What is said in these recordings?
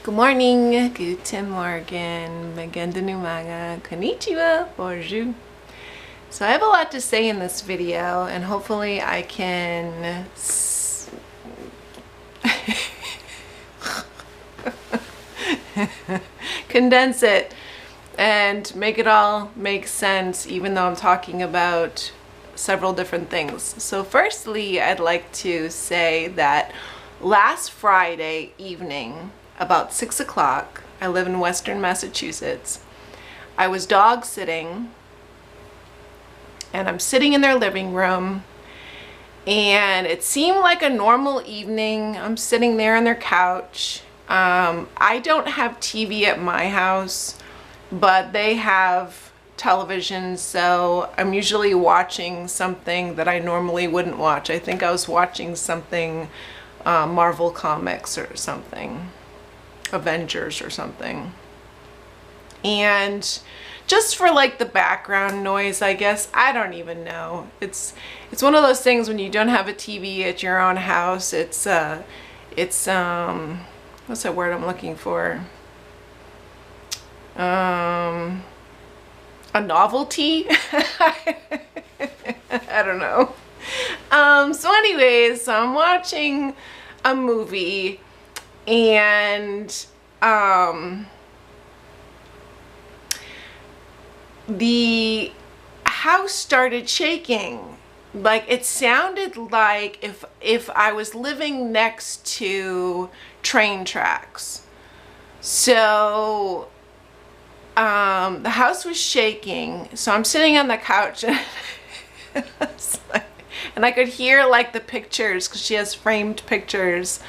Good morning, guten Morgen, magandang umaga, konnichiwa, bonjour. So I have a lot to say in this video, and hopefully I can condense it and make it all make sense, even though I'm talking about several different things. So firstly, I'd like to say that last Friday evening, about 6 o'clock, I live in Western Massachusetts, I was dog sitting, and I'm sitting in their living room, and it seemed like a normal evening. I'm sitting there on their couch. I don't have TV at my house, but they have television, so I'm usually watching something that I normally wouldn't watch. I think I was watching something Marvel Comics or something, Avengers or something. And just for like the background noise, I guess, I don't even know. It's one of those things when you don't have a TV at your own house. It's what's that word I'm looking for? A novelty? I don't know. So anyways, so I'm watching a movie, and the house started shaking. Like, it sounded like if I was living next to train tracks. So the house was shaking, so I'm sitting on the couch and and I could hear like the pictures, because she has framed pictures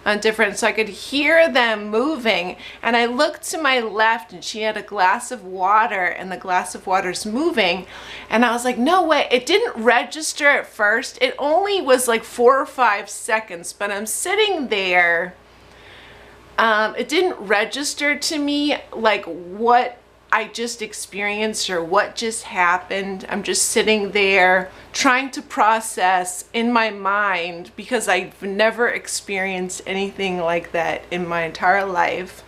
on different, so I could hear them moving, and I looked to my left and she had a glass of water, and the glass of water's moving, and I was like, no way. It didn't register at first. It only was like 4 or 5 seconds, but I'm sitting there. It didn't register to me like what I just experienced or what just happened. I'm just sitting there trying to process in my mind, because I've never experienced anything like that in my entire life.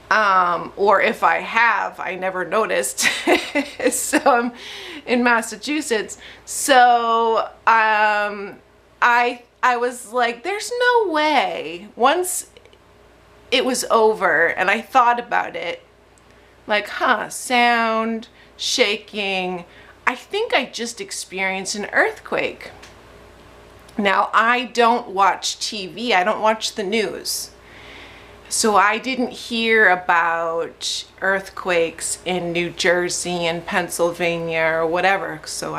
Or if I have, I never noticed. So I'm in Massachusetts. So I was like, there's no way. Once it was over and I thought about it, like, sound, shaking, I think I just experienced an earthquake. Now, I don't watch TV. I don't watch the news. So I didn't hear about earthquakes in New Jersey and Pennsylvania or whatever. So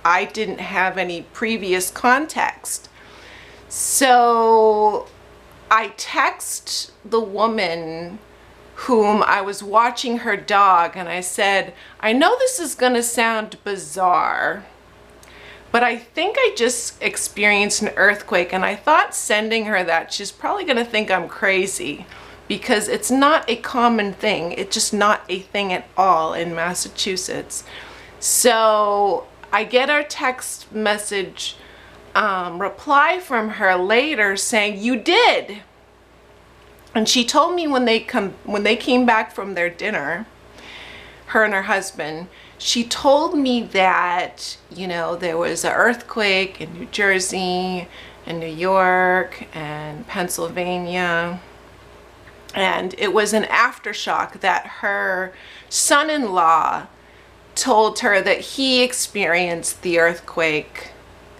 I didn't have any previous context. So I text the woman whom I was watching her dog, and I said, I know this is gonna sound bizarre, but I think I just experienced an earthquake. And I thought sending her that, she's probably gonna think I'm crazy, because it's not a common thing. It's just not a thing at all in Massachusetts. So I get a text message reply from her later saying, you did. And she told me when they came back from their dinner, her and her husband, she told me that, you know, there was an earthquake in New Jersey and New York and Pennsylvania, and it was an aftershock that her son-in-law told her that he experienced the earthquake.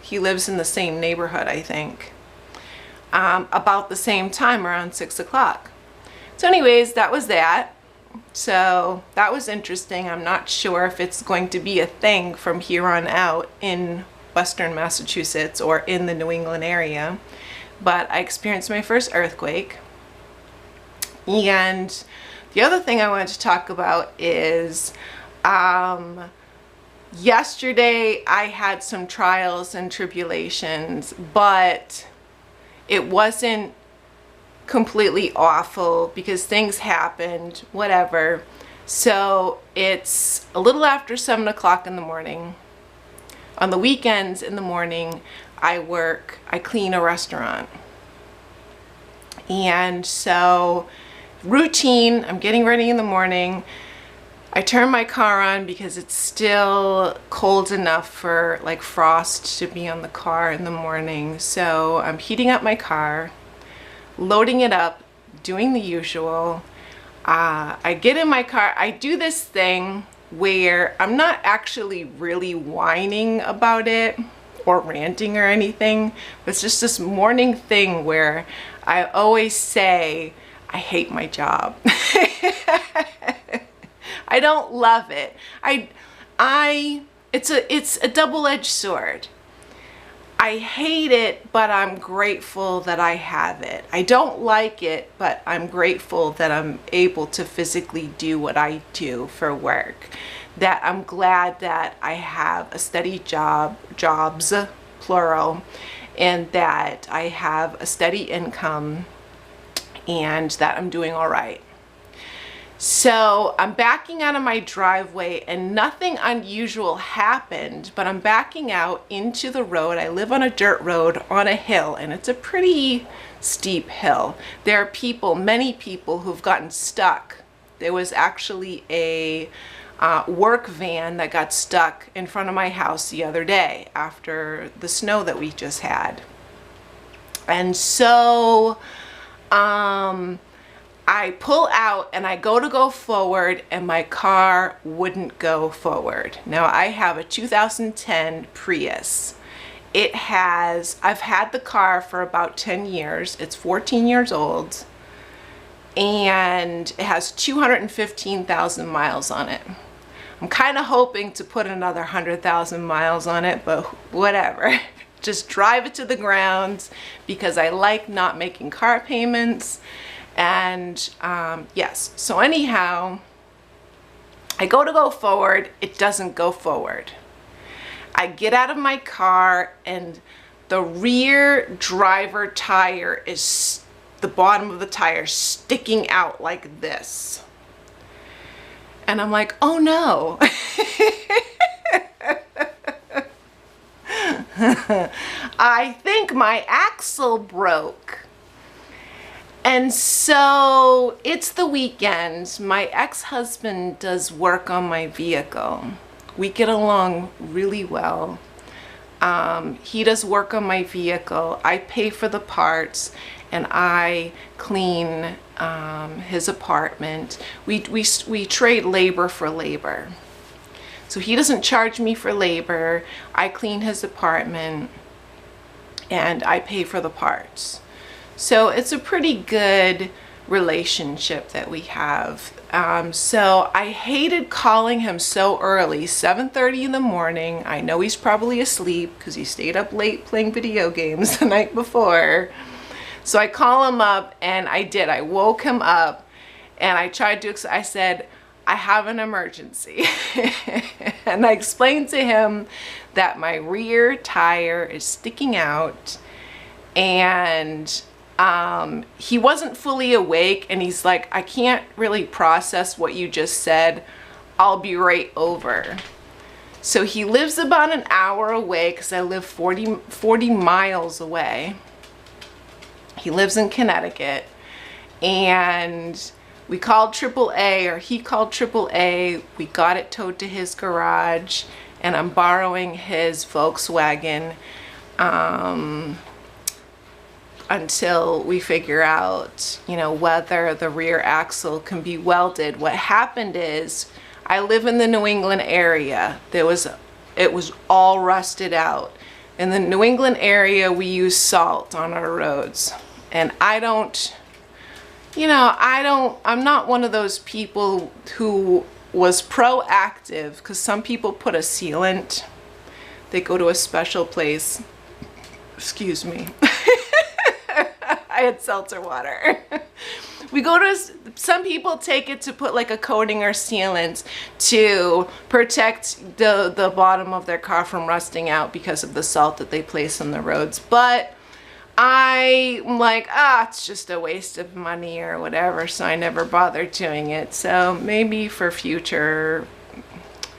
He lives in the same neighborhood, I think. About the same time, around 6 o'clock. So anyways, that was that. So that was interesting. I'm not sure if it's going to be a thing from here on out in Western Massachusetts or in the New England area, but I experienced my first earthquake. And the other thing I wanted to talk about is yesterday I had some trials and tribulations, but it wasn't completely awful, because things happened, whatever. So it's a little after 7 o'clock in the morning. On the weekends in the morning, I clean a restaurant. And so routine, I'm getting ready in the morning. I turn my car on because it's still cold enough for like frost to be on the car in the morning. So I'm heating up my car, loading it up, doing the usual. I get in my car. I do this thing where I'm not actually really whining about it or ranting or anything. It's just this morning thing where I always say, I hate my job. I don't love it. It's a double-edged sword. I hate it, but I'm grateful that I have it. I don't like it, but I'm grateful that I'm able to physically do what I do for work. That I'm glad that I have a steady jobs, plural, and that I have a steady income and that I'm doing all right. So I'm backing out of my driveway and nothing unusual happened, but I'm backing out into the road. I live on a dirt road on a hill, and it's a pretty steep hill. There are people, many people, who've gotten stuck. There was actually a work van that got stuck in front of my house the other day after the snow that we just had. And so I pull out and I go forward and my car wouldn't go forward. Now I have a 2010 Prius. I've had the car for about 10 years. It's 14 years old and it has 215,000 miles on it. I'm kind of hoping to put another 100,000 miles on it, but whatever. Just drive it to the ground because I like not making car payments. And yes, so anyhow, I go forward, it doesn't go forward. I get out of my car and the rear driver tire is, the bottom of the tire sticking out like this. And I'm like, oh no. I think my axle broke. And so it's the weekend. My ex-husband does work on my vehicle. We get along really well. He does work on my vehicle. I pay for the parts and I clean his apartment. We trade labor for labor. So he doesn't charge me for labor. I clean his apartment and I pay for the parts. So it's a pretty good relationship that we have. So I hated calling him so early, 7:30 in the morning. I know he's probably asleep because he stayed up late playing video games the night before. So I call him up and I woke him up and I said, I have an emergency. And I explained to him that my rear tire is sticking out and he wasn't fully awake and he's like, I can't really process what you just said. I'll be right over. So he lives about an hour away because I live 40 miles away. He lives in Connecticut and we called AAA, or he called AAA. We got it towed to his garage and I'm borrowing his Volkswagen until we figure out, whether the rear axle can be welded. What happened is, I live in the New England area. It was all rusted out. In the New England area, we use salt on our roads. And I'm not one of those people who was proactive, because some people put a sealant. They go to a special place. Excuse me. I had seltzer water. Some people take it to put like a coating or sealant to protect the bottom of their car from rusting out because of the salt that they place on the roads. But I'm like, it's just a waste of money or whatever, so I never bothered doing it. So maybe for future,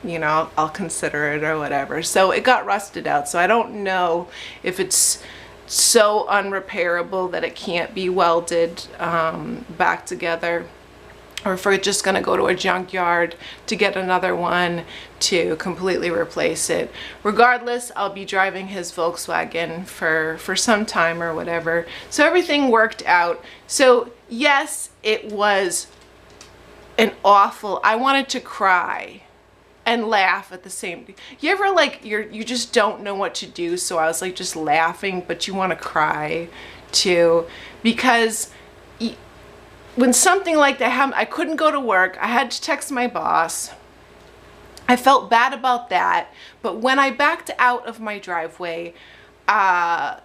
I'll consider it or whatever. So it got rusted out, so I don't know if it's so unrepairable that it can't be welded back together, or if we're just going to go to a junkyard to get another one to completely replace it. Regardless, I'll be driving his Volkswagen for some time or whatever. So everything worked out. So yes, it was an awful, I wanted to cry and laugh at the same time. You ever like, you just don't know what to do, so I was like just laughing, but you want to cry too, because when something like that happened, I couldn't go to work. I had to text my boss. I felt bad about that, but when I backed out of my driveway, I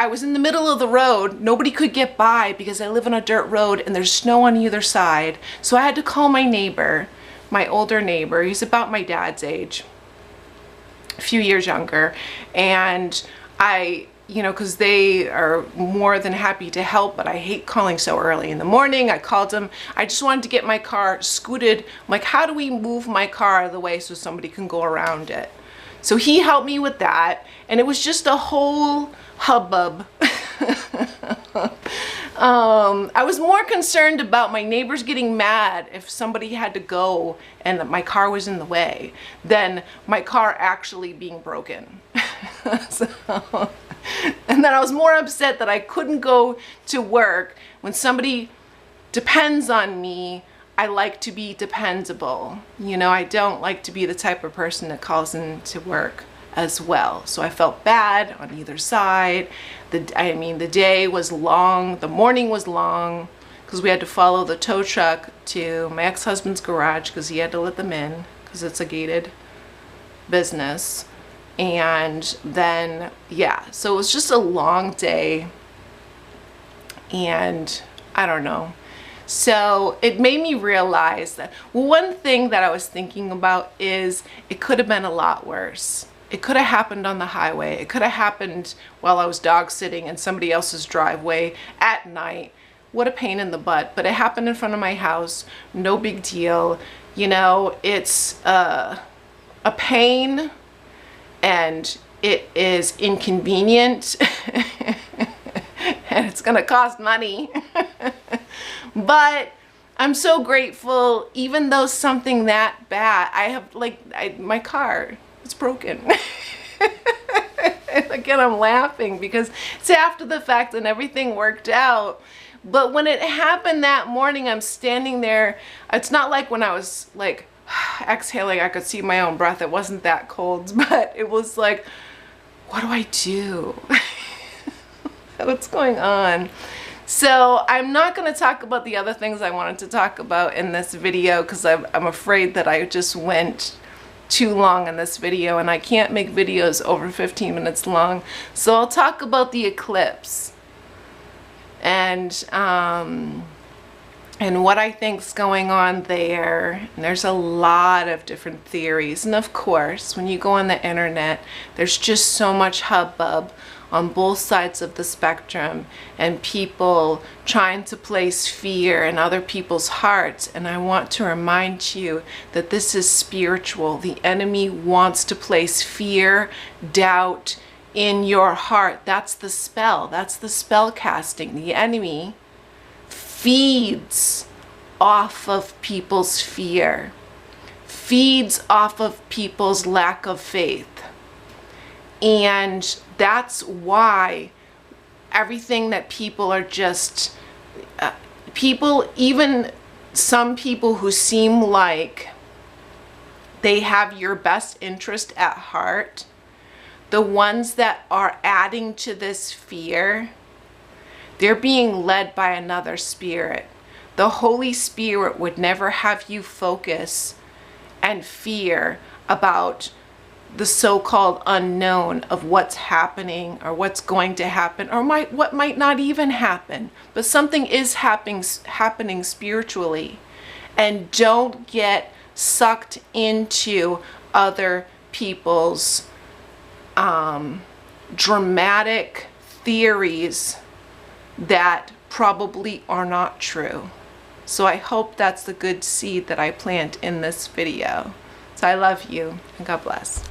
was in the middle of the road. Nobody could get by because I live on a dirt road and there's snow on either side. So I had to call my neighbor, my older neighbor. He's about my dad's age, a few years younger. And you know, because they are more than happy to help, but I hate calling so early in the morning. I called him. I just wanted to get my car scooted. I'm like, how do we move my car out of the way so somebody can go around it? So he helped me with that, and it was just a whole hubbub. I was more concerned about my neighbors getting mad if somebody had to go and my car was in the way than my car actually being broken. And then I was more upset that I couldn't go to work. When somebody depends on me, I like to be dependable. You know, I don't like to be the type of person that calls in to work as well. So I felt bad on either side. The day was long, the morning was long, because we had to follow the tow truck to my ex-husband's garage because he had to let them in because it's a gated business. And then, yeah, so it was just a long day, and I don't know. So it made me realize that, well, one thing that I was thinking about is it could have been a lot worse. It could have happened on the highway. It could have happened while I was dog sitting in somebody else's driveway at night. What a pain in the butt. But it happened in front of my house. No big deal. You know, it's a pain, and it is inconvenient, and it's gonna cost money. But I'm so grateful, even though something that bad, I have my car, it's broken. And again, I'm laughing because it's after the fact and everything worked out. But when it happened that morning, I'm standing there. It's not like when I was like exhaling, I could see my own breath. It wasn't that cold, but it was like, what do I do? What's going on? So I'm not going to talk about the other things I wanted to talk about in this video because I'm afraid that I just went too long in this video, and I can't make videos over 15 minutes long. So I'll talk about the eclipse and what I think's going on there. And there's a lot of different theories, and of course when you go on the internet, there's just so much hubbub on both sides of the spectrum, and people trying to place fear in other people's hearts. And I want to remind you that this is spiritual. The enemy wants to place fear, doubt in your heart. That's the spell. That's the spell casting. The enemy feeds off of people's fear, feeds off of people's lack of faith. And that's why everything that people are just, people, even some people who seem like they have your best interest at heart, the ones that are adding to this fear, they're being led by another spirit. The Holy Spirit would never have you focus and fear about the so-called unknown of what's happening or what's going to happen or what might not even happen. But something is happening spiritually. And don't get sucked into other people's dramatic theories that probably are not true. So I hope that's the good seed that I plant in this video. So I love you, and God bless.